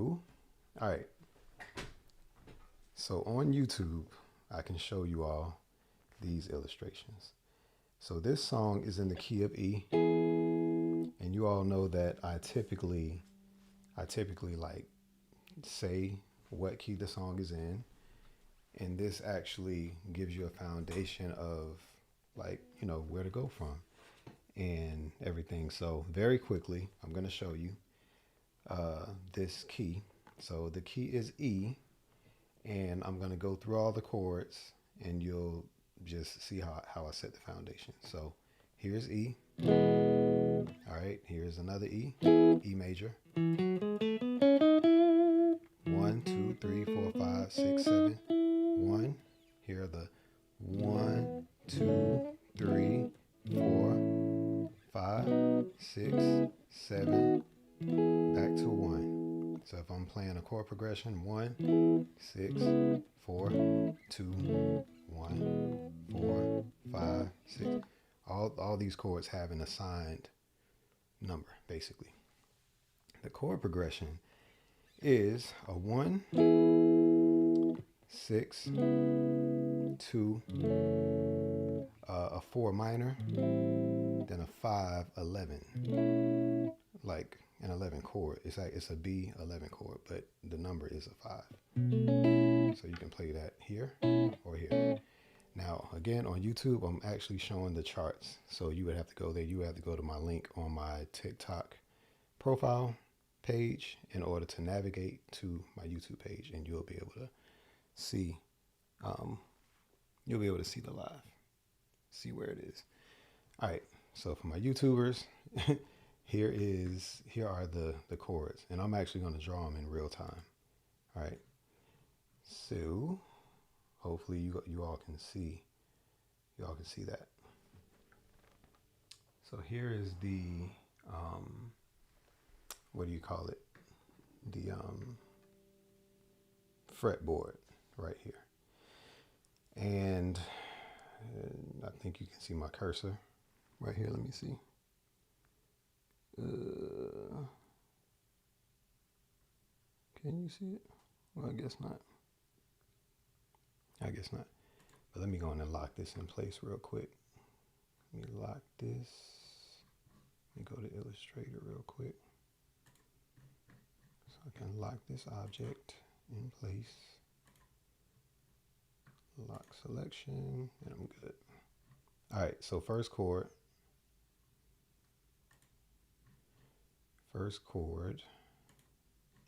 All right. So on YouTube, I can show you all these illustrations. So this song is in the key of E, and you all know that I typically like say what key the song is in, and this actually gives you a foundation of like, where to go from and everything. So very quickly, I'm going to show you this key. So the key is E, and I'm going to go through all the chords and you'll just see how I set the foundation. So here's E. All right, here's another E, E major. 1, 2, 3, 4, 5, 6, 7. 1. Here are the 1, 2, 3, 4, 5, 6, 7, back to 1. So if I'm playing a chord progression, 1, 6, 4, 2, 1, 4, 5, 6. All these chords have an assigned number, basically. The chord progression is a 1, 6, 2, a 4 minor, then a 5, 11. Like an 11 chord. It's a B 11 chord, but the number is a 5. So you can play that here or here. Now, again, on YouTube, I'm actually showing the charts. So you would have to go there. You would have to go to my link on my TikTok profile page in order to navigate to my YouTube page, and you'll be able to see the live, see where it is. All right, so for my YouTubers, here are the chords, and I'm actually going to draw them in real time. All right, so hopefully you all can see that. So here is the what do you call it? The fretboard right here. And I think you can see my cursor right here. Let me see. Can you see it? Well, I guess not. But let me go in and lock this in place real quick. Let me lock this. Let me go to Illustrator real quick. So I can lock this object in place. Lock selection, and I'm good. All right, so first chord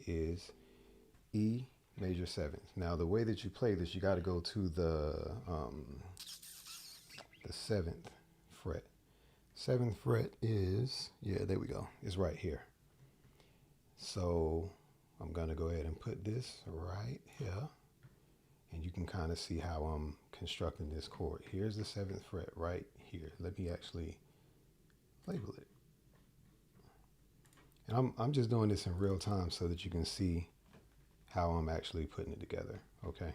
is E major 7th. Now the way that you play this, you got to go to the 7th fret. 7th fret is, yeah, there we go. It's right here. So I'm gonna go ahead and put this right here, and you can kind of see how I'm constructing this chord. Here's the 7th fret right here. Let me actually label it. And I'm just doing this in real time so that you can see how I'm actually putting it together, okay?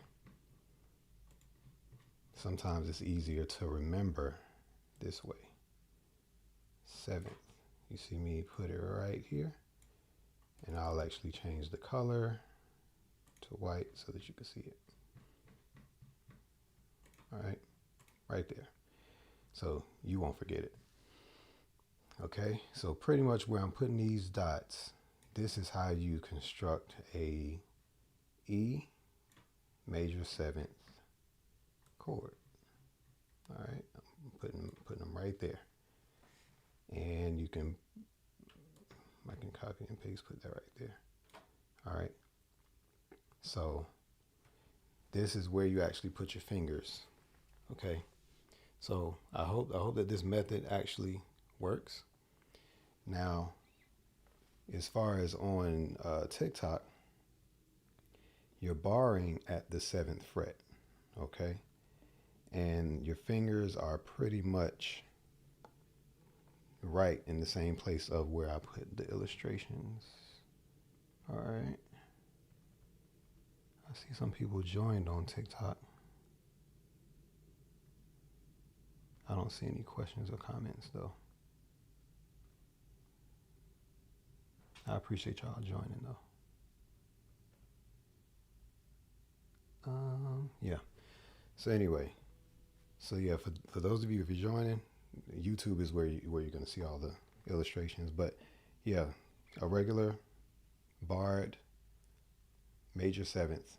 Sometimes it's easier to remember this way. 7th, you see me put it right here, and I'll actually change the color to white so that you can see it. All right, right there. So you won't forget it. Okay, so pretty much where I'm putting these dots, this is how you construct a E major 7th chord. All right, I'm putting them right there, and I can copy and paste, put that right there. All right, so this is where you actually put your fingers. Okay, so I hope that this method actually works. Now, as far as on TikTok, you're barring at the 7th fret, okay? And your fingers are pretty much right in the same place of where I put the illustrations. All right. I see some people joined on TikTok. I don't see any questions or comments though. I appreciate y'all joining though. Yeah. So anyway, so yeah, for those of you, if you're joining, YouTube is where you're gonna see all the illustrations. But yeah, a regular barred major seventh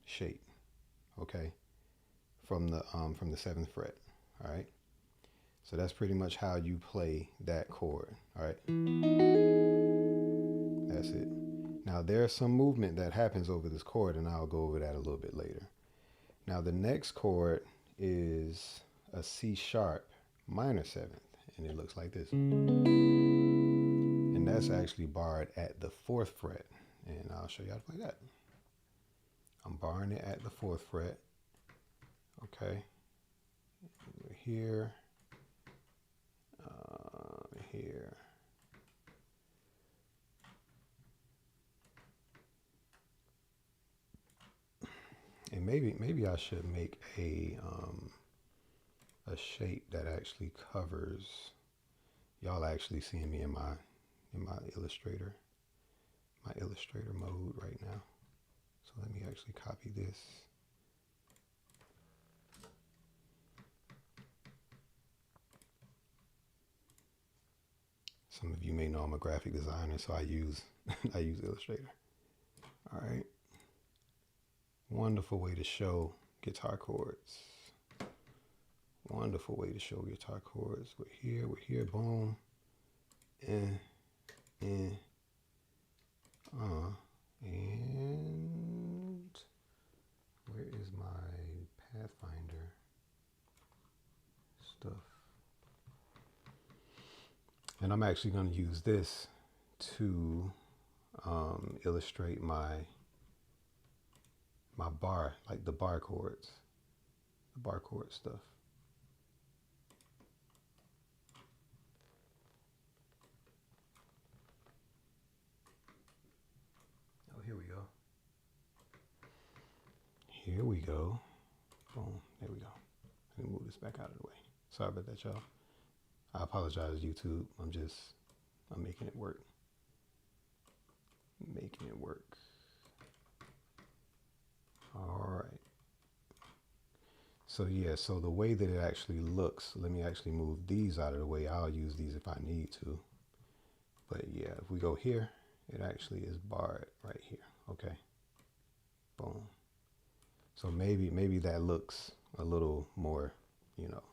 shape, okay, from the seventh fret. All right. So that's pretty much how you play that chord. All right. That's it. Now there's some movement that happens over this chord, and I'll go over that a little bit later. Now the next chord is a C sharp minor seventh, and it looks like this. And that's actually barred at the fourth fret, and I'll show you how to play that. I'm barring it at the fourth fret. Okay. Here. Here. And maybe I should make a shape that actually covers. Y'all actually seeing me in my Illustrator mode right now. So let me actually copy this. Some of you may know I'm a graphic designer, so I use I use Illustrator. All right. Wonderful way to show guitar chords. Wonderful way to show guitar chords. We're here, boom. And where is my Pathfinder stuff? And I'm actually going to use this to illustrate my bar, like the bar chords, the bar chord stuff. Oh, here we go. Here we go. Boom. There we go. Let me move this back out of the way. Sorry about that, y'all. I apologize, YouTube. I'm making it work. Making it work. All right. So yeah, so the way that it actually looks, let me actually move these out of the way. I'll use these if I need to. But yeah, if we go here, it actually is barred right here. Okay. Boom. So maybe that looks a little more, you know,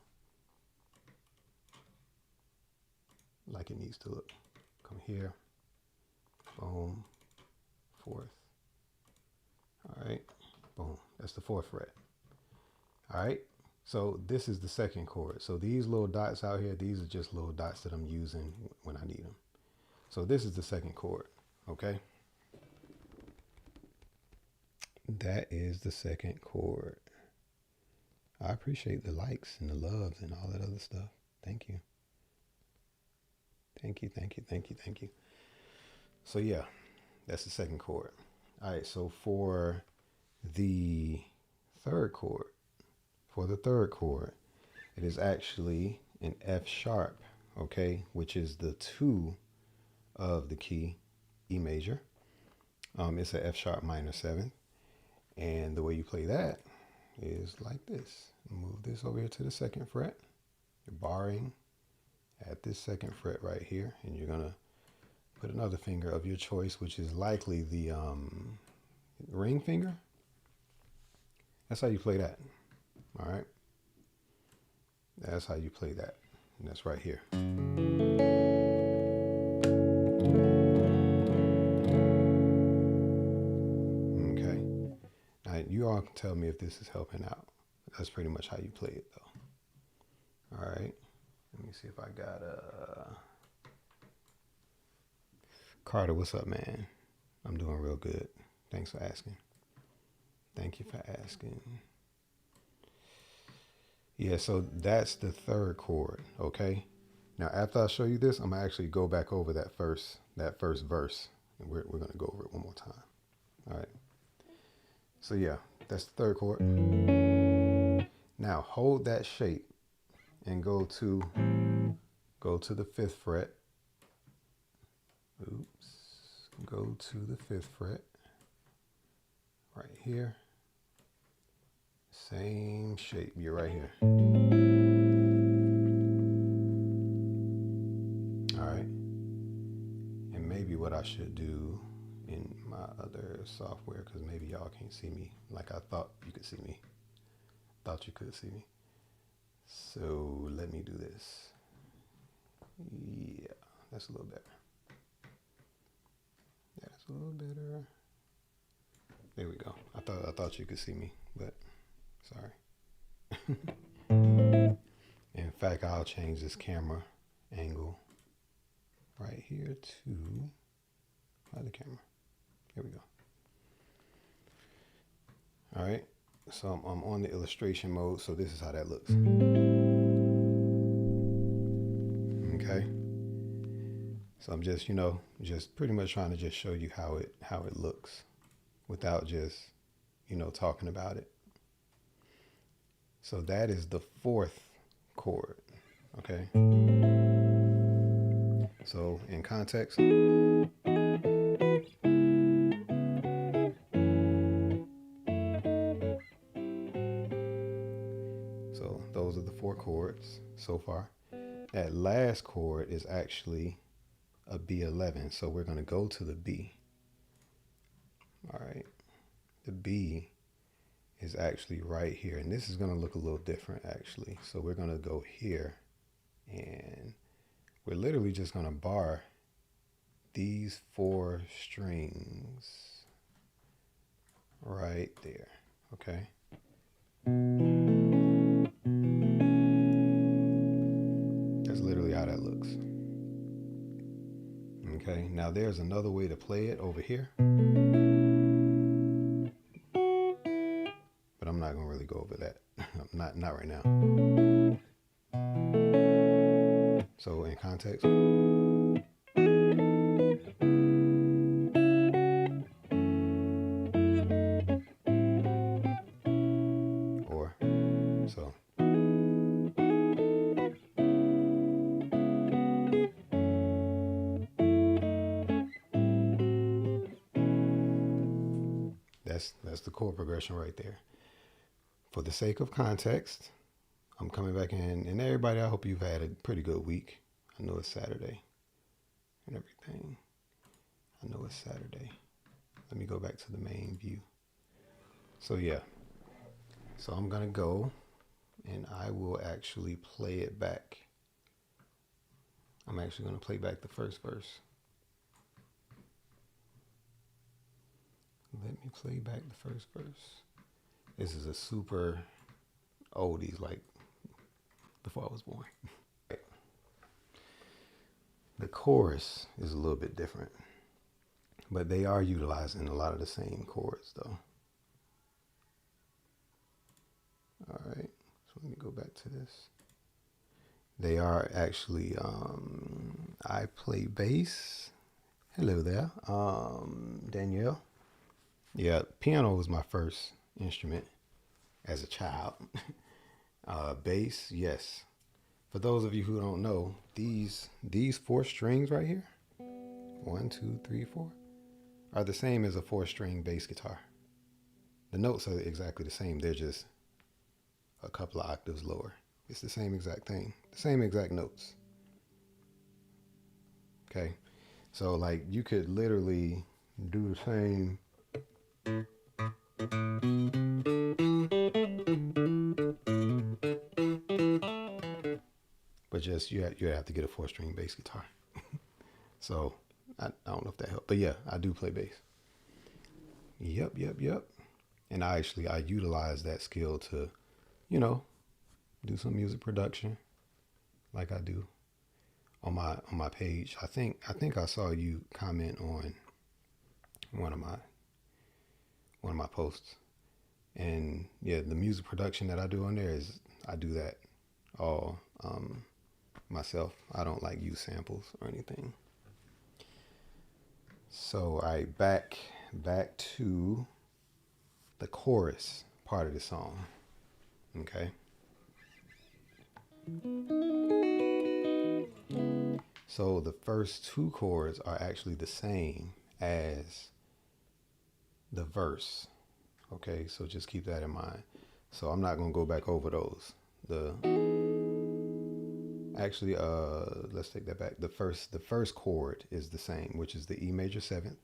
like it needs to look. Come here. Boom. Fourth. All right. Boom. That's the fourth fret. All right. So this is the second chord. So these little dots out here, these are just little dots that I'm using when I need them. So this is the second chord. Okay. That is the second chord. I appreciate the likes and the loves and all that other stuff. Thank you. Thank you, thank you, thank you, thank you. So yeah, that's the second chord. All right, so for the third chord, it is actually an F sharp, okay, which is the 2 of the key E major. It's an F sharp minor 7. And the way you play that is like this. Move this over here to the second fret. You're barring at this second fret right here, and you're gonna put another finger of your choice, which is likely the ring finger. That's how you play that. All right. That's how you play that. And that's right here. Okay. Now you all can tell me if this is helping out. That's pretty much how you play it though. All right. Let me see if I got Carter, what's up, man? I'm doing real good. Thanks for asking. Thank you for asking. Yeah, so that's the third chord, okay? Now, after I show you this, I'm gonna actually go back over that first verse, and we're gonna go over it one more time. All right. So yeah, that's the third chord. Now hold that shape and go to the 5th fret. Oops. Go to the 5th fret. Right here. Same shape. You're right here. All right. And maybe what I should do in my other software, because maybe y'all can't see me like I thought you could see me. Thought you could see me. So let me do this. Yeah, that's a little better. Yeah, that's a little better. There we go. I thought you could see me, but sorry. In fact, I'll change this camera angle right here to other camera. Here we go. All right. So I'm on the illustration mode. So this is how that looks. Okay. So I'm just, just pretty much trying to just show you how it looks without just, talking about it. So that is the 4th chord. Okay. So in context, so those are the 4 chords so far. That last chord is actually a B11. So we're going to go to the B. All right. The B is actually right here. And this is going to look a little different actually. So we're going to go here and we're literally just going to bar these 4 strings right there. Okay. That's literally how that looks. Okay. Now there's another way to play it over here. But I'm not going to really go over that. not right now. So in context. Or so. That's the chord progression right there. For the sake of context, I'm coming back in, and everybody, I hope you've had a pretty good week. I know it's Saturday and everything. I know it's Saturday. Let me go back to the main view. So yeah, so I'm gonna go and I will actually play it back. I'm actually gonna play back the first verse. Let me play back the first verse. This is a super oldies, like before I was born. The chorus is a little bit different, but they are utilizing a lot of the same chords though. All right, so let me go back to this. They are actually, I play bass. Hello there, Danielle. Yeah, piano was my first instrument as a child. Bass, yes. For those of you who don't know, these 4 strings right here, 1, 2, 3, 4, are the same as a 4-string bass guitar. The notes are exactly the same. They're just a couple of octaves lower. It's the same exact thing, the same exact notes. Okay, so like you could literally do the same. But just you have to get a 4-string bass guitar. So I don't know if that helped, but yeah, I do play bass. Yep. And I utilize that skill to, do some music production, like I do on my page. I think I saw you comment on one of my posts, and yeah, the music production that I do on there I do that all myself. I don't like use samples or anything. So I back to the chorus part of the song. Okay. So the first 2 chords are actually the same as the verse. Okay, so just keep that in mind. So I'm not going to go back over those. Actually, let's take that back. The first chord is the same, which is the E major 7th.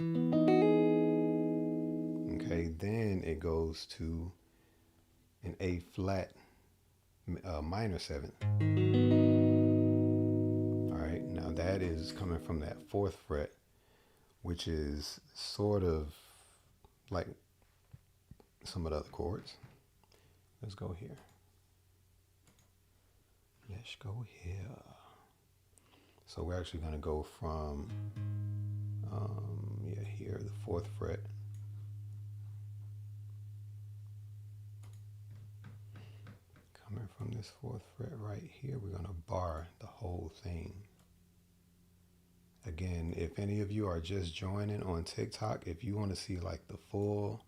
Okay, then it goes to an A flat minor 7th. All right, now that is coming from that 4th fret, which is sort of like some of the other chords. Let's go here. Let's go here. So we're actually going to go from, here, the 4th fret. Coming from this 4th fret right here, we're going to bar the whole thing. Again, if any of you are just joining on TikTok, if you want to see like the full,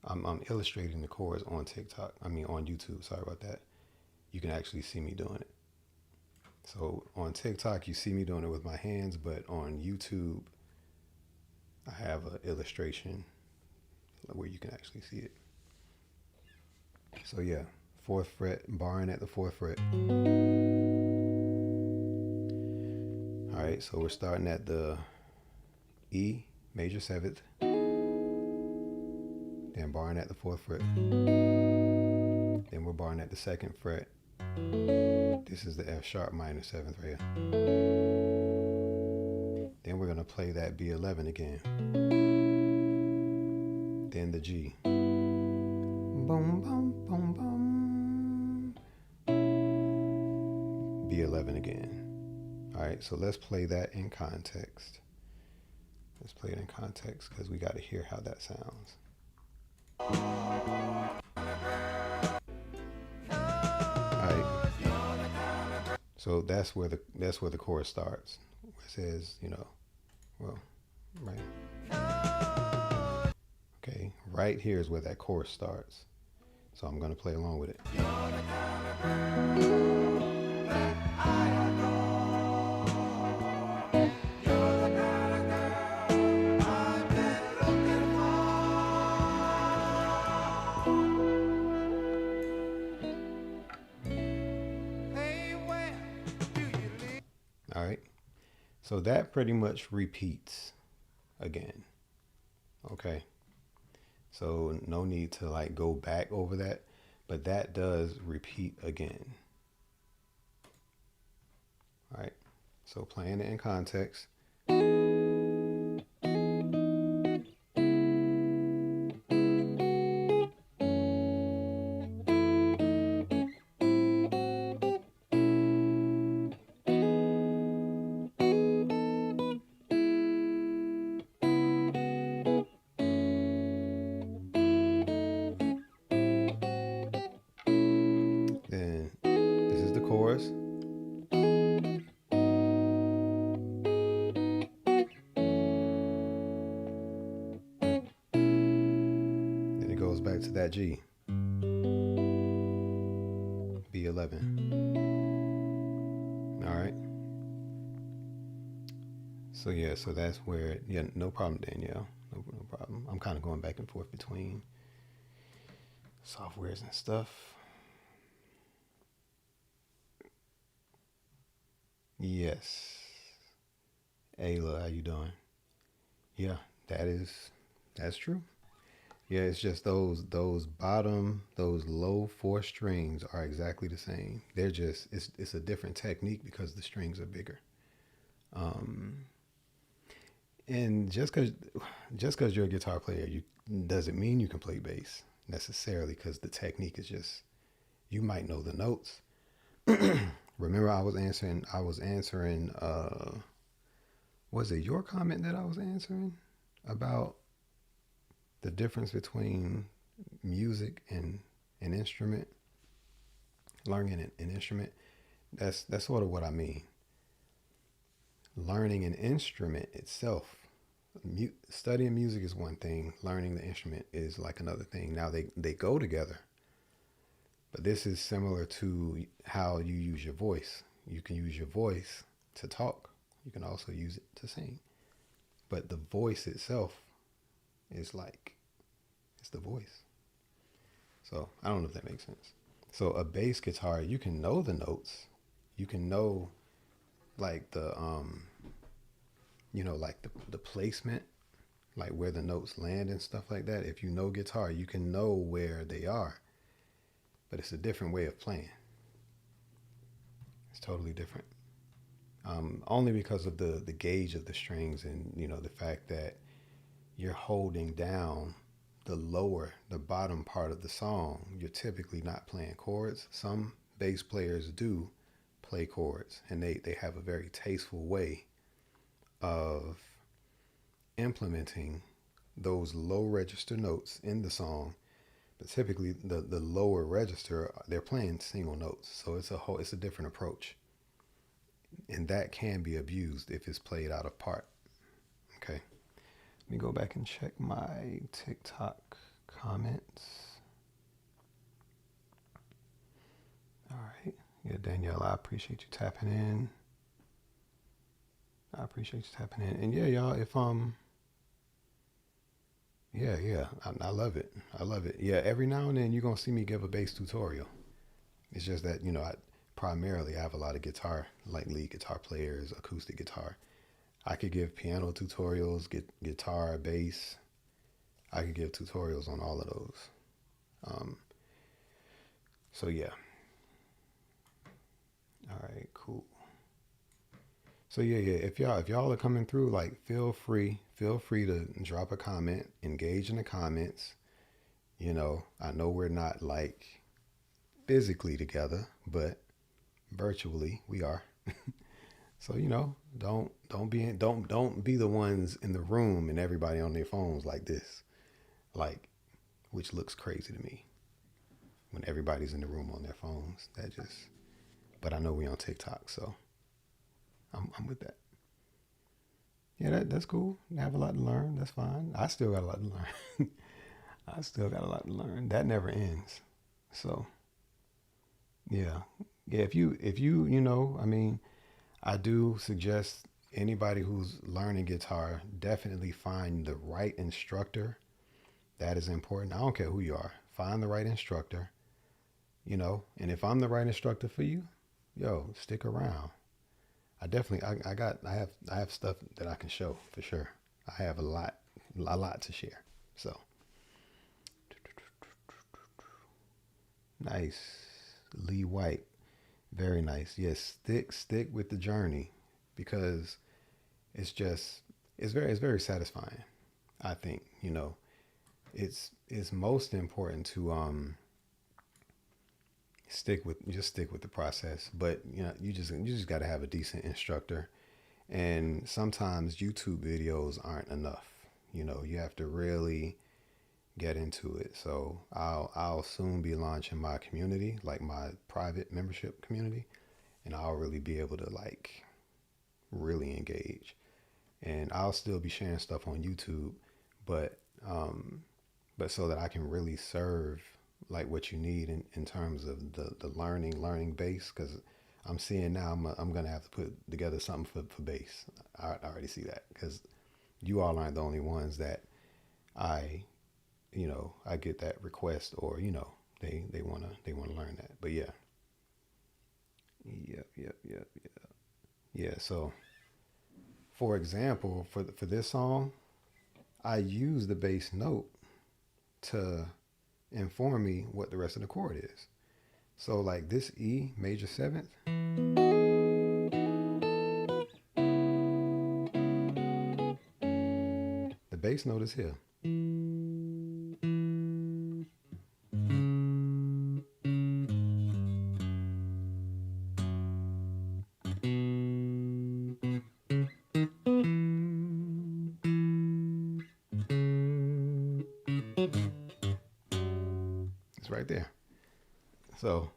I'm illustrating the chords on TikTok. I mean on YouTube, sorry about that. You can actually see me doing it. So on TikTok, you see me doing it with my hands, but on YouTube, I have an illustration where you can actually see it. So yeah, 4th fret, barring at the 4th fret. All right, so we're starting at the E major 7th, then barring at the 4th fret. Then we're barring at the 2nd fret. This is the F sharp minor 7th right here. Then we're going to play that B11 again. Then the G. Boom, boom, boom, boom. B11 again. All right, so let's play that in context. Let's play it in context because we got to hear how that sounds. So that's where the chorus starts. Where it says, right. Okay, right here is where that chorus starts. So I'm going to play along with it. All right, so that pretty much repeats again. Okay, so no need to like go back over that, but that does repeat again. All right, so playing it in context. Chorus. Then it goes back to that G. B11. All right. So yeah, so that's where, yeah, no problem, Danielle. No problem. I'm kind of going back and forth between softwares and stuff. Yes. Ayla, how you doing? Yeah, that's true. Yeah, it's just those low 4 strings are exactly the same. They're just, it's a different technique because the strings are bigger. And just because you're a guitar player, you doesn't mean you can play bass necessarily, because the technique is just, you might know the notes. Remember, I was answering, was it your comment that I was answering about the difference between music and an instrument, learning an instrument? That's sort of what I mean. Learning an instrument itself, studying music is one thing, learning the instrument is like another thing. Now they go together, but this is similar to how you use your voice. You can use your voice to talk. You can also use it to sing. But the voice itself is like, it's the voice. So I don't know if that makes sense. So a bass guitar, you can know the notes. You can know like the placement, like where the notes land and stuff like that. If you know guitar, you can know where they are. But it's a different way of playing. It's totally different. Only because of the gauge of the strings and the fact that you're holding down the bottom part of the song. You're typically not playing chords. Some bass players do play chords, and they have a very tasteful way of implementing those low register notes in the song. But typically the lower register, they're playing single notes, so it's a different approach, and that can be abused if it's played out of part. Okay, let me go back and check my TikTok comments. All right. Yeah, Danielle, I appreciate you tapping in. And yeah, y'all, if yeah, I love it. I love it. Yeah, every now and then you're gonna see me give a bass tutorial. It's just that I have a lot of guitar, like lead guitar players, acoustic guitar. I could give piano tutorials, guitar, bass. I could give tutorials on all of those. Um, so yeah. All right, cool. So yeah. If y'all are coming through, like feel free to drop a comment, engage in the comments. I know we're not like physically together, but virtually we are. So don't be the ones in the room and everybody on their phones like this, like which looks crazy to me when everybody's in the room on their phones. That just. But I know we on TikTok, so I'm with that. Yeah, that's cool. You have a lot to learn. That's fine. I still got a lot to learn. I still got a lot to learn. That never ends. So yeah, yeah. I mean, I do suggest anybody who's learning guitar definitely find the right instructor. That is important. I don't care who you are. Find the right instructor. And if I'm the right instructor for you, yo, stick around. I have stuff that I can show for sure. I have a lot to share. So nice, Lee White, very nice. Yes, stick with the journey, because it's just it's very satisfying. I think it's most important to stick with the process, but you just got to have a decent instructor. And sometimes YouTube videos aren't enough. You have to really get into it. So I'll soon be launching my community, like my private membership community, and I'll really be able to like really engage. And I'll still be sharing stuff on YouTube, but so that I can really serve like what you need in terms of the learning base, because I'm seeing now I'm gonna have to put together something for bass. I already see that, because you all aren't the only ones that I I get that request, or they wanna learn that. But yeah, yep. Yeah. So for example, for this song, I use the bass note to inform me what the rest of the chord is. So like this E major seventh, the bass note is here. It's right there. So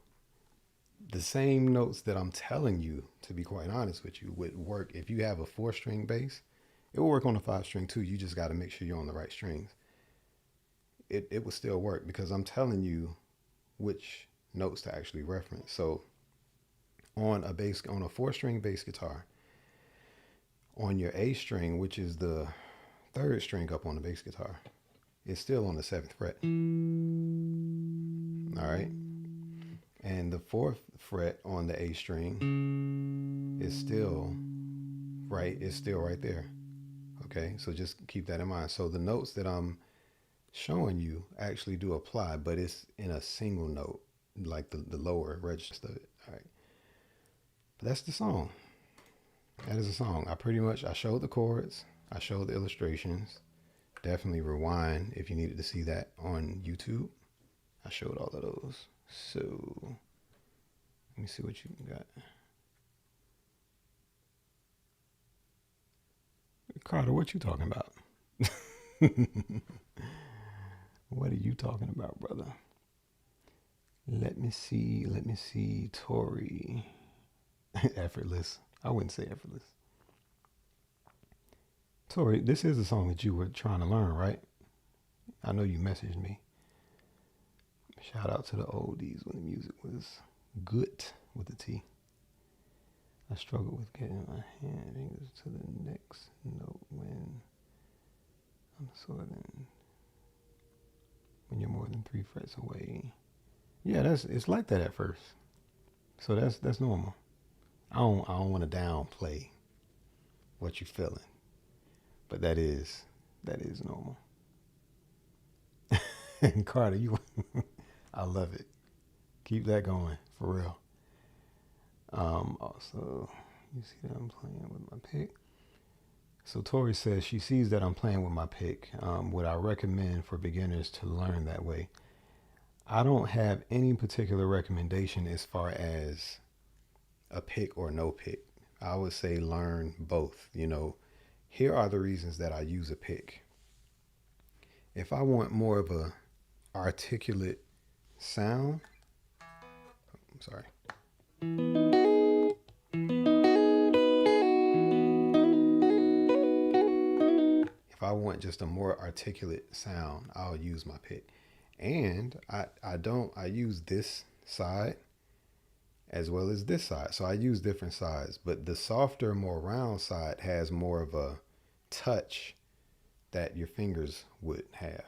the same notes that I'm telling you, to be quite honest with you, would work if you have a 4-string bass. It will work on a 5-string too. You just got to make sure you're on the right strings. It will still work, because I'm telling you which notes to actually reference. So on a 4-string bass guitar, on your A string, which is the third string up on the bass guitar, it's still on the 7th fret. All right. And the fourth fret on the A string is still right. It's still right there. Okay. So just keep that in mind. So the notes that I'm showing you actually do apply, but it's in a single note, like the lower register of it. All right. But that's the song. That is a song. I showed the chords. I showed the illustrations. Definitely rewind if you needed to see that on YouTube. I showed all of those. So let me see what you got. Carter, what you talking about? What are you talking about, brother? Let me see. Tori. Effortless. I wouldn't say effortless. Tori, this is the song that you were trying to learn, right? I know you messaged me. Shout out to the oldies when the music was good with the T. I struggle with getting my fingers to the next note when I'm sorting. When you're more than 3 frets away. Yeah, it's like that at first. So that's normal. I don't want to downplay what you're feeling, but that is normal. And Carter, I love it. Keep that going for real. Also, you see that I'm playing with my pick. So Tori says she sees that I'm playing with my pick. Would I recommend for beginners to learn that way? I don't have any particular recommendation as far as a pick or no pick. I would say learn both. Here are the reasons that I use a pick. If I want more of a articulate sound, I'm sorry. If I want just a more articulate sound, I'll use my pick. And I use this side as well as this side. So I use different sides, but the softer, more round side has more of a touch that your fingers would have.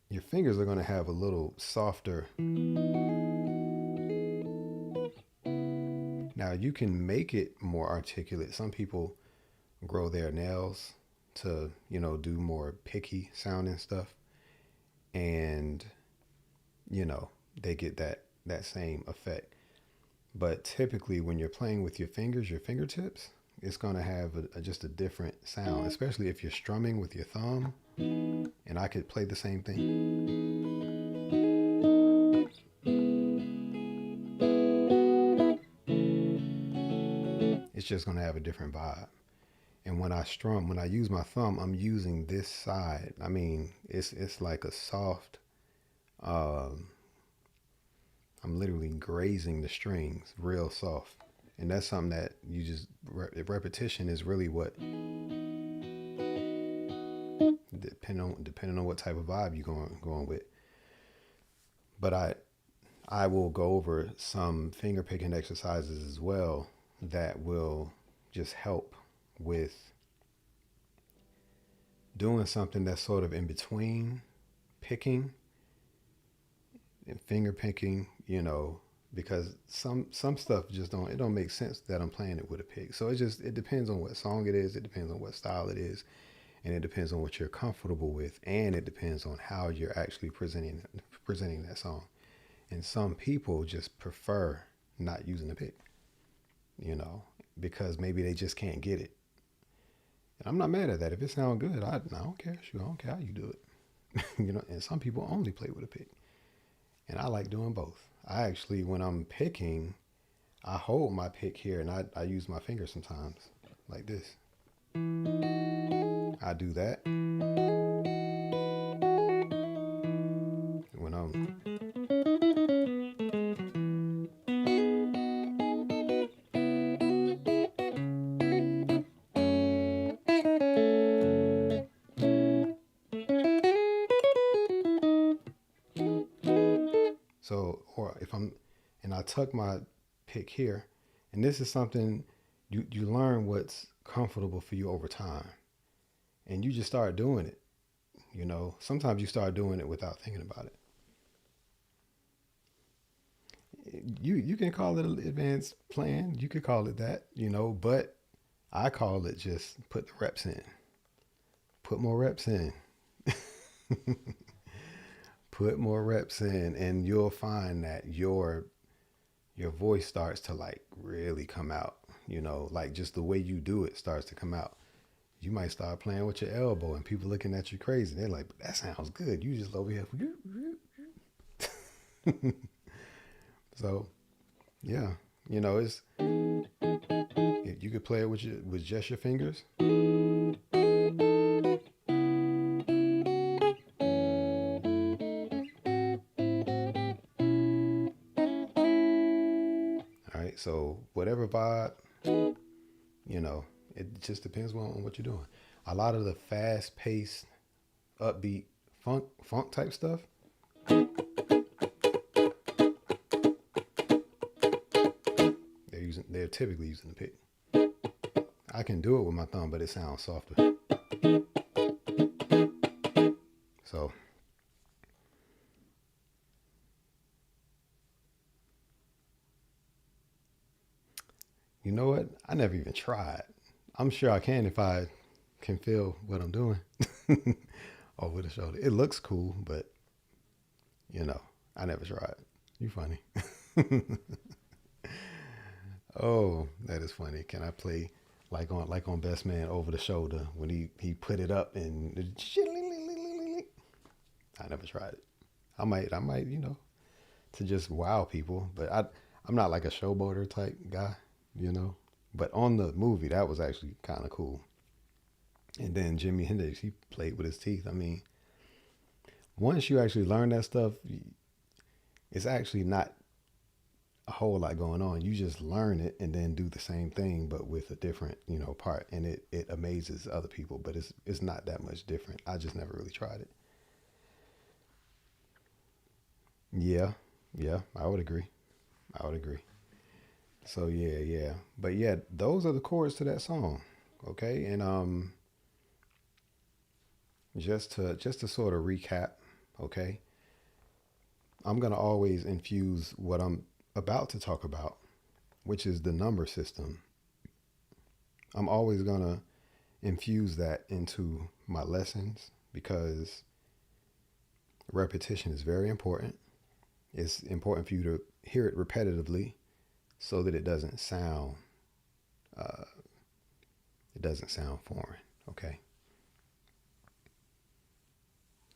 Your fingers are going to have a little softer. Now you can make it more articulate. Some people grow their nails to, do more picky sounding stuff. And, they get that same effect. But typically when you're playing with your fingers, your fingertips, it's going to have just a different sound, especially if you're strumming with your thumb. And I could play the same thing. It's just going to have a different vibe. And when I use my thumb, I'm using this side. I mean, it's like a soft, I'm literally grazing the strings real soft. And that's something that you just, repetition is really what, depending on what type of vibe you're going with. But I will go over some finger picking exercises as well that will just help with doing something that's sort of in between picking and finger picking, because some stuff just don't make sense that I'm playing it with a pick. So it depends on what song it is, it depends on what style it is, and it depends on what you're comfortable with, and it depends on how you're actually presenting that song. And some people just prefer not using a pick, because maybe they just can't get it. And I'm not mad at that. If it sounds good, I don't care. Shoot, I don't care how you do it. And some people only play with a pick. And I like doing both. I actually, when I'm picking, I hold my pick here and I use my finger sometimes like this. I do that. When I'm or if I'm, and I tuck my pick here, and this is something you learn what's comfortable for you over time, and you just start doing it. Sometimes you start doing it without thinking about it. You can call it an advanced plan. You could call it that, but I call it just put the reps in. Put more reps in. Put more reps in, and you'll find that your voice starts to like really come out. Like just the way you do it starts to come out. You might start playing with your elbow, and people looking at you crazy. They're like, "That sounds good." You just over here. So yeah, it's you could play it with just your fingers. All right, so whatever vibe, you know, it just depends on what you're doing. A lot of the fast paced, upbeat funk type stuff, they're typically using the pick. I can do it with my thumb, but it sounds softer. So you know what? I never even tried. I'm sure I can if I can feel what I'm doing over the shoulder. It looks cool, but I never tried. You funny. Oh, that is funny. Can I play like on Best Man over the shoulder when he put it up and I never tried it. I might to just wow people, but I'm not like a showboater type guy, you know. But on the movie, that was actually kind of cool. And then Jimi Hendrix, he played with his teeth. I mean, once you actually learn that stuff, it's actually not a whole lot going on. You just learn it and then do the same thing, but with a different, part. And it amazes other people, but it's not that much different. I just never really tried it. Yeah, yeah, I would agree. I would agree. So yeah, yeah. But yeah, those are the chords to that song. Okay. And just to sort of recap, okay, I'm gonna always infuse what I'm about to talk about, which is the number system. I'm always gonna infuse that into my lessons because repetition is very important. It's important for you to hear it repetitively so that uh, it doesn't sound foreign. Okay.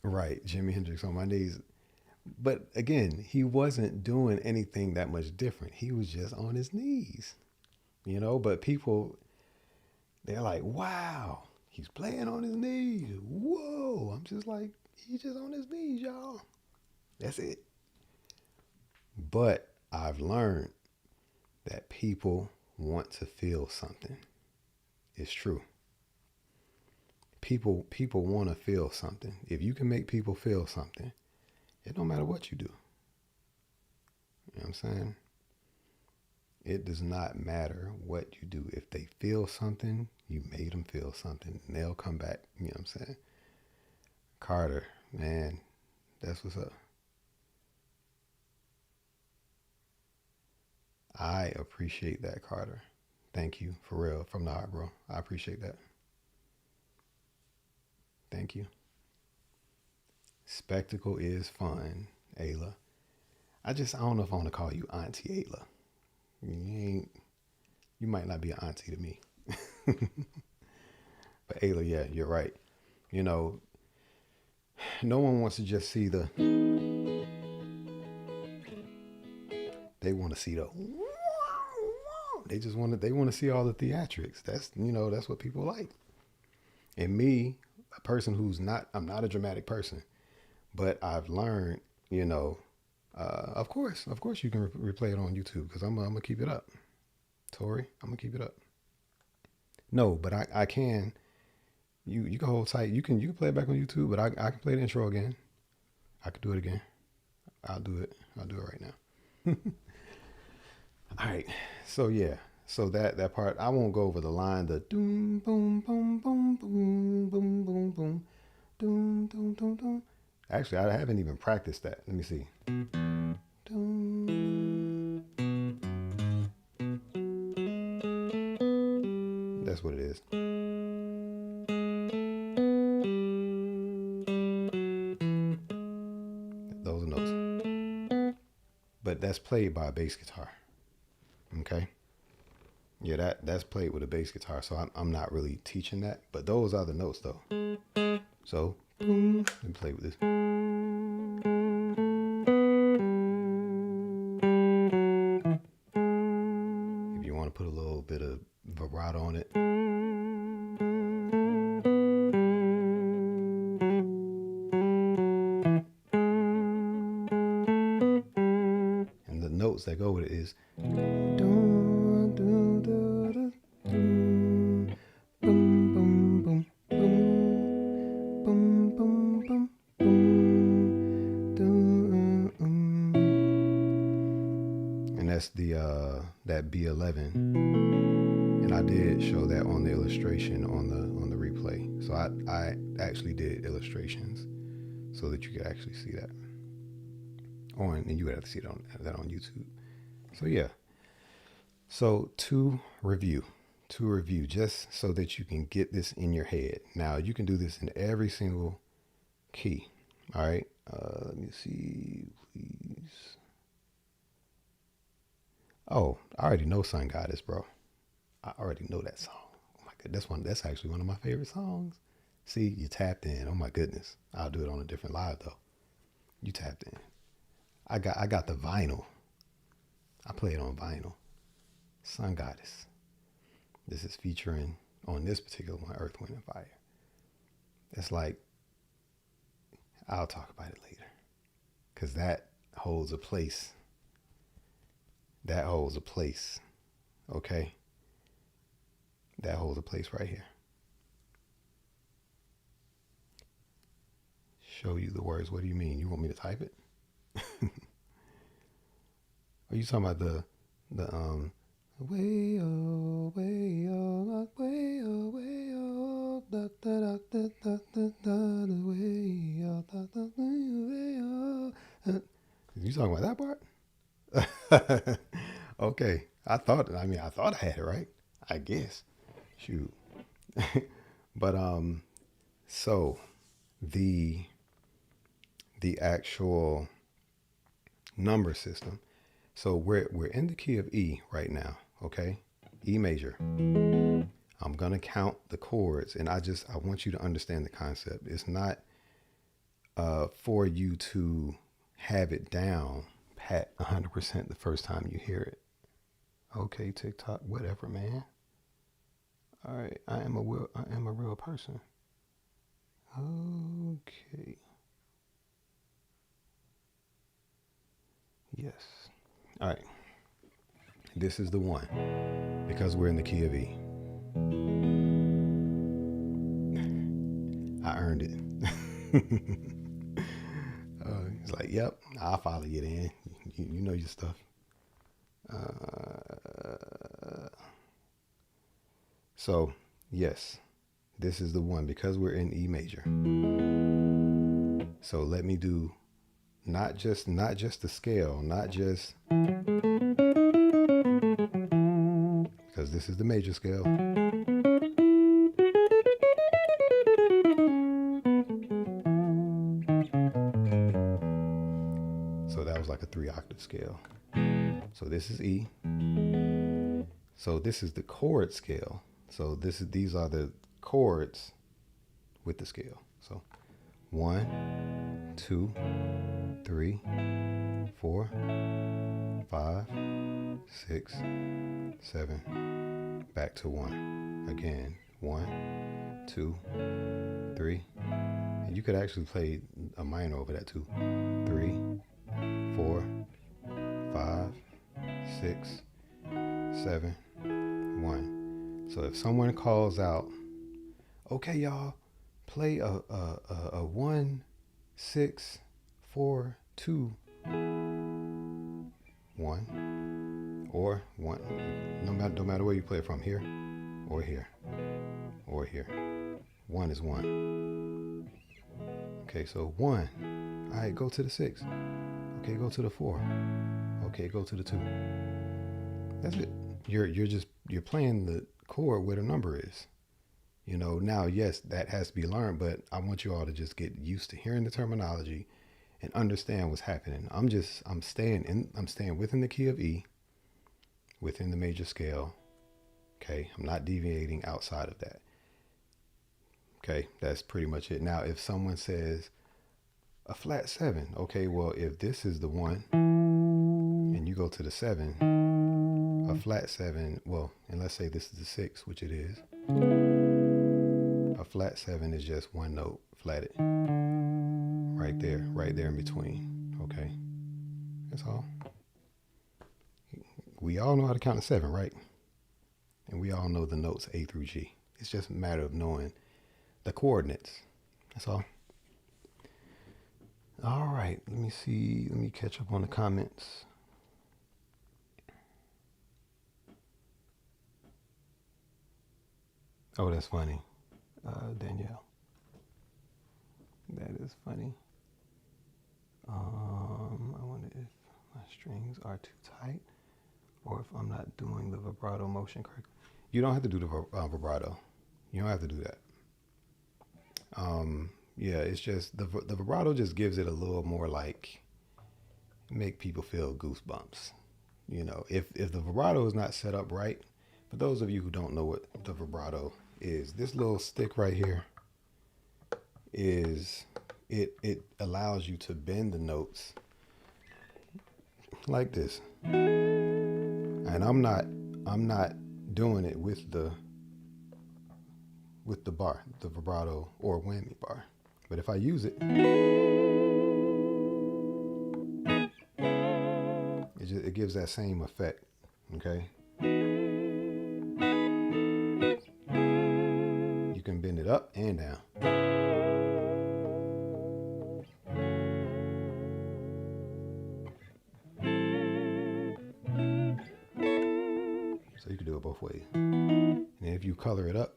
Right, Jimi Hendrix on my knees. But again, he wasn't doing anything that much different. He was just on his knees, But people, they're like, wow, he's playing on his knees. Whoa. I'm just like, he's just on his knees, y'all. That's it. But I've learned that people want to feel something. It's true. People want to feel something. If you can make people feel something, it don't matter what you do. You know what I'm saying? It does not matter what you do. If they feel something, you made them feel something, and they'll come back. You know what I'm saying? Carter, man, that's what's up. I appreciate that, Carter. Thank you, for real, from the heart, bro. I appreciate that. Thank you. Spectacle is fun, Ayla. I don't know if I want to call you Auntie Ayla. You might not be an auntie to me. But Ayla, yeah, you're right. You know, no one wants to just see they want to see they want to see all the theatrics. That's what people like. And me, a person I'm not a dramatic person, but I've learned, of course you can replay it on YouTube because I'm gonna keep it up. Tori, I'm gonna keep it up. No, but I can. You can hold tight. You can play it back on YouTube, but I can play the intro again. I can do it again. I'll do it. I'll do it right now. All right. So yeah. So that part I won't go over the line. The doom boom boom boom boom boom boom boom doom doom doom doom. Actually, I haven't even practiced that. Let me see. Doom. that's what it is. Those are notes. But that's played by a bass guitar. Okay? Yeah, that's played with a bass guitar, so I'm not really teaching that. But those are the notes, though. So, let me play with this. If you want to put a little bit of vibrato on it. And the notes that go with it is and that's the that B11, and I did show that on the illustration on the replay. So I actually did illustrations so that you could actually see that and you would have to see that on YouTube. So yeah. So to review, just so that you can get this in your head. Now you can do this in every single key. All right. Let me see, please. Oh, I already know Sun Goddess, bro. I already know that song. Oh my goodness, that's actually one of my favorite songs. See, you tapped in. Oh my goodness. I'll do it on a different live though. You tapped in. I got the vinyl. I play it on vinyl. Sun Goddess. This is featuring on this particular one, Earth, Wind, and Fire. It's like, I'll talk about it later, because that holds a place. That holds a place. Okay? That holds a place right here. Show you the words. What do you mean? You want me to type it? Are you talking about the way oh, way oh, way oh, way oh, da da da da da da da, the way oh, da da way oh. You talking about that part? Okay, I thought I had it right. I guess. Shoot. But so the actual number system. So we're in the key of E right now, okay? E major. I'm gonna count the chords, and I want you to understand the concept. It's not for you to have it down pat 100% the first time you hear it. Okay, TikTok, whatever, man. All right, I am a real person. Okay. Yes. All right. This is the one, because we're in the key of E. I earned it. He's like, yep, I'll follow you then. You know your stuff. So, yes, this is the one, because we're in E major. So let me do not just the scale, not just, because this is the major scale. So that was like a 3-octave scale. So this is E. So this is the chord scale. So these are the chords with the scale. So 1, 2, 3, 4, 5, 6, 7, back to 1. Again, 1, 2, 3. And you could actually play a minor over that too. 3, 4, 5, 6, 7, 1. So if someone calls out, okay, y'all, play a 1, 6, 4, 2, 1, or 1. No matter where you play it from, here, or here, or here. 1 is 1. Okay, so 1. All right, go to the 6. Okay, go to the 4. Okay, go to the 2. That's it. You're playing the chord where the number is. You know, now, yes, that has to be learned, but I want you all to just get used to hearing the terminology and understand what's happening. I'm staying within the key of E, within the major scale. Okay. I'm not deviating outside of that. Okay. That's pretty much it. Now, if someone says a flat 7, okay, well, if this is the 1 and you go to the 7, a flat 7, well, and let's say this is the 6, which it is. A flat 7 is just one note flatted. Right there in between. Okay. That's all. We all know how to count to 7, right? And we all know the notes A through G. It's just a matter of knowing the coordinates. That's all. All right. Let me see. Let me catch up on the comments. Oh, that's funny. Danielle. That is funny. I wonder if my strings are too tight or if I'm not doing the vibrato motion correctly. You don't have to do the vibrato. You don't have to do that. Yeah, it's just the vibrato just gives it a little more like make people feel goosebumps. You know, if the vibrato is not set up right, for those of you who don't know what the vibrato is, this little stick right here is it allows you to bend the notes like this. And I'm not doing it with the bar, the vibrato or whammy bar. But if I use it, it gives that same effect. Okay. You can bend it up and down. So you can do it both ways. And if you color it up,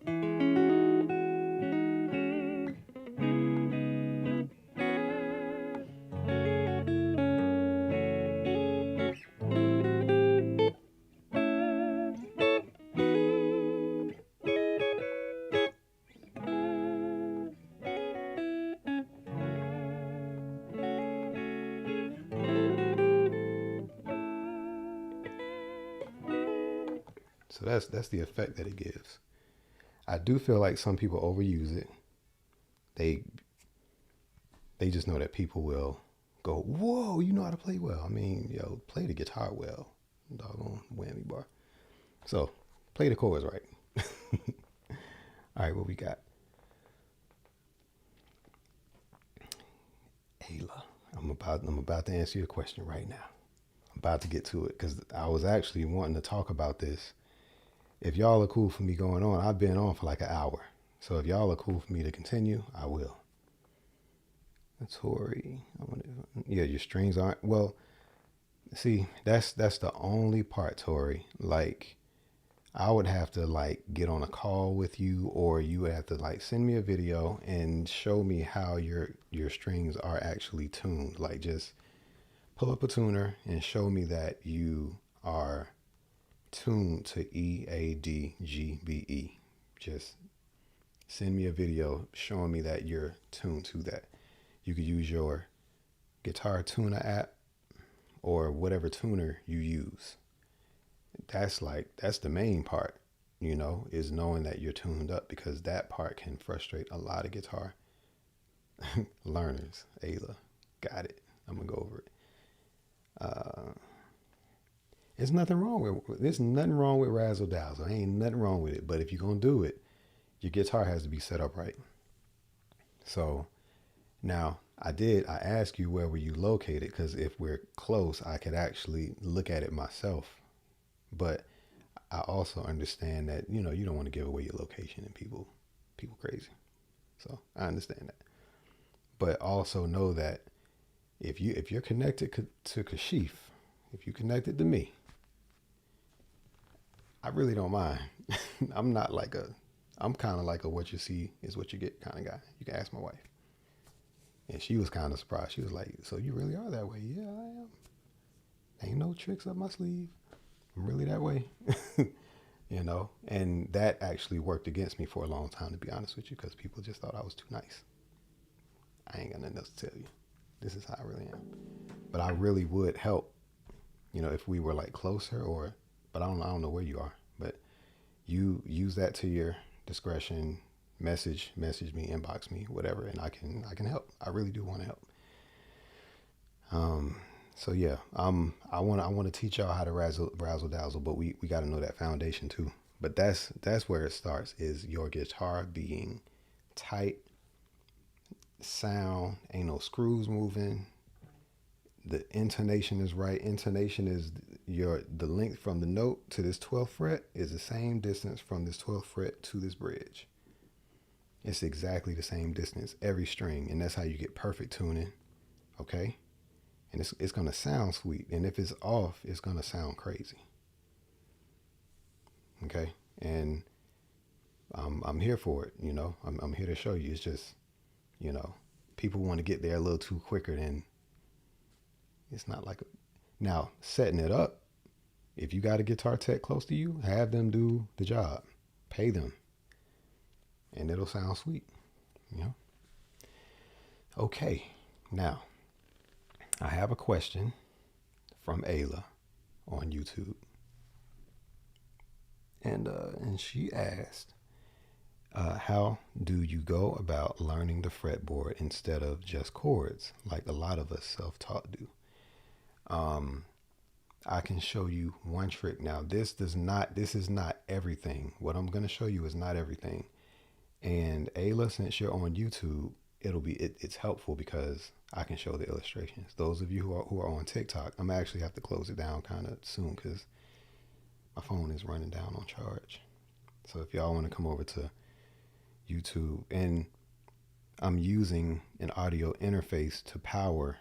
so that's the effect that it gives. I do feel like some people overuse it. They just know that people will go, whoa, you know how to play well. I mean, yo, play the guitar well. Doggone whammy bar. So play the chords right. All right, what we got? Ayla, I'm about to answer your question right now. I'm about to get to it because I was actually wanting to talk about this. If y'all are cool for me going on, I've been on for like an hour. So if y'all are cool for me to continue, I will. Tori, yeah, your strings aren't, well, see, that's the only part, Tori. Like, I would have to like get on a call with you, or you would have to like send me a video and show me how your strings are actually tuned. Like, just pull up a tuner and show me that you are tuned to E, A, D, G, B, E. Just send me a video showing me that you're tuned to that. You could use your guitar tuner app or whatever tuner you use. That's the main part, you know, is knowing that you're tuned up, because that part can frustrate a lot of guitar learners. Ayla, got it. I'm gonna go over it. There's nothing wrong with razzle dazzle. Ain't nothing wrong with it. But if you're gonna do it, your guitar has to be set up right. So now I asked you where were you located, because if we're close, I could actually look at it myself. But I also understand that, you know, you don't want to give away your location and people crazy. So I understand that. But also know that if you're connected to Kashif, if you're connected to me, I really don't mind. I'm kind of like a what you see is what you get kind of guy. You can ask my wife. And she was kind of surprised. She was like, so you really are that way? Yeah, I am. Ain't no tricks up my sleeve. I'm really that way. you know, and that actually worked against me for a long time, to be honest with you, because people just thought I was too nice. I ain't got nothing else to tell you. This is how I really am. But I really would help, you know, if we were like closer, or, but I don't know where you are, but you use that to your discretion. Message me, inbox me, whatever, and I can help. I really do want to help. So yeah, I want to teach y'all how to razzle dazzle, but we got to know that foundation too. But that's where it starts, is your guitar being tight, sound, ain't no screws moving. The intonation is right. Intonation is the length from the note to this 12th fret is the same distance from this 12th fret to this bridge. It's exactly the same distance, every string, and that's how you get perfect tuning, okay? And it's gonna sound sweet, and if it's off, it's gonna sound crazy, okay? And I'm here for it, you know. I'm here to show you. It's just, you know, people want to get there a little too quicker than. It's not like now setting it up. If you got a guitar tech close to you, have them do the job, pay them, and it'll sound sweet, you know. Okay, now I have a question from Ayla on YouTube, and she asked, how do you go about learning the fretboard instead of just chords, like a lot of us self-taught do? I can show you one trick. Now, this is not everything. What I'm going to show you is not everything. And Ayla, since you're on YouTube, it's helpful because I can show the illustrations. Those of you who are on TikTok, I'm actually have to close it down kind of soon because my phone is running down on charge. So if y'all want to come over to YouTube, and I'm using an audio interface to power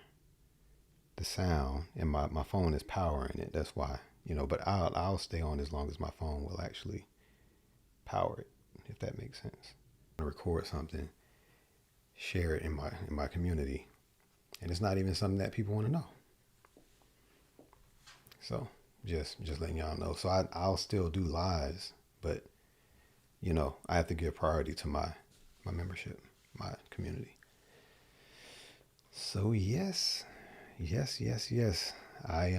the sound, and my phone is powering it. That's why, you know, but I'll stay on as long as my phone will actually power it, if that makes sense. I record something, share it in my community, and it's not even something that people want to know. So just letting y'all know. So I'll still do lives, but you know, I have to give priority to my membership, my community. So yes. I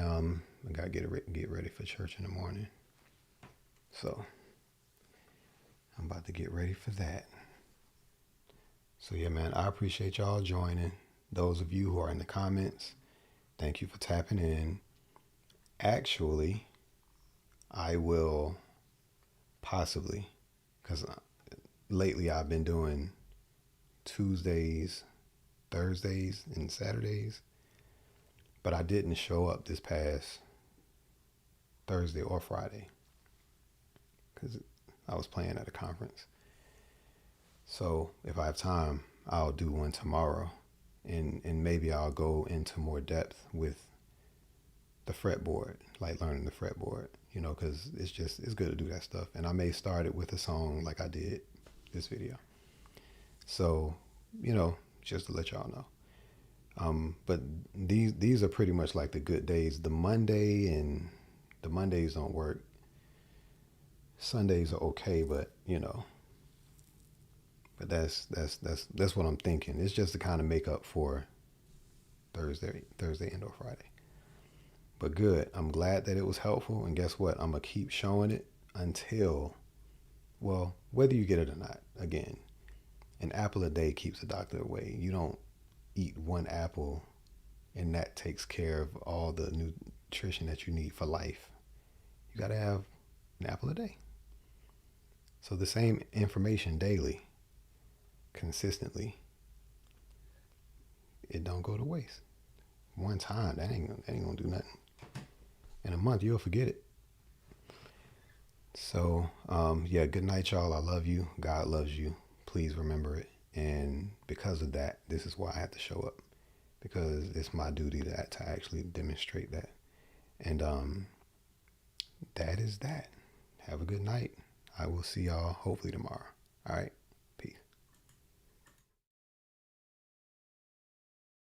gotta get ready for church in the morning. So I'm about to get ready for that. So yeah, man, I appreciate y'all joining. Those of you who are in the comments, thank you for tapping in. Actually, I will possibly, because lately I've been doing Tuesdays, Thursdays, and Saturdays. But I didn't show up this past Thursday or Friday because I was playing at a conference. So if I have time, I'll do one tomorrow, and maybe I'll go into more depth with the fretboard, like learning the fretboard, you know, because it's good to do that stuff. And I may start it with a song like I did this video. So, you know, just to let y'all know. But these are pretty much like the good days. The Mondays don't work. Sundays are okay, but you know. But that's what I'm thinking. It's just to kind of make up for Thursday and or Friday. But good. I'm glad that it was helpful. And guess what? I'm gonna keep showing it until, well, whether you get it or not. Again, an apple a day keeps the doctor away. You don't eat one apple and that takes care of all the nutrition that you need for life. You got to have an apple a day. So the same information daily, consistently, it don't go to waste. One time, that ain't gonna do nothing. In a month, you'll forget it. So, yeah, good night, y'all. I love you. God loves you. Please remember it. And because of that, this is why I have to show up, because it's my duty to actually demonstrate that. And that is that. Have a good night. I will see y'all hopefully tomorrow. All right.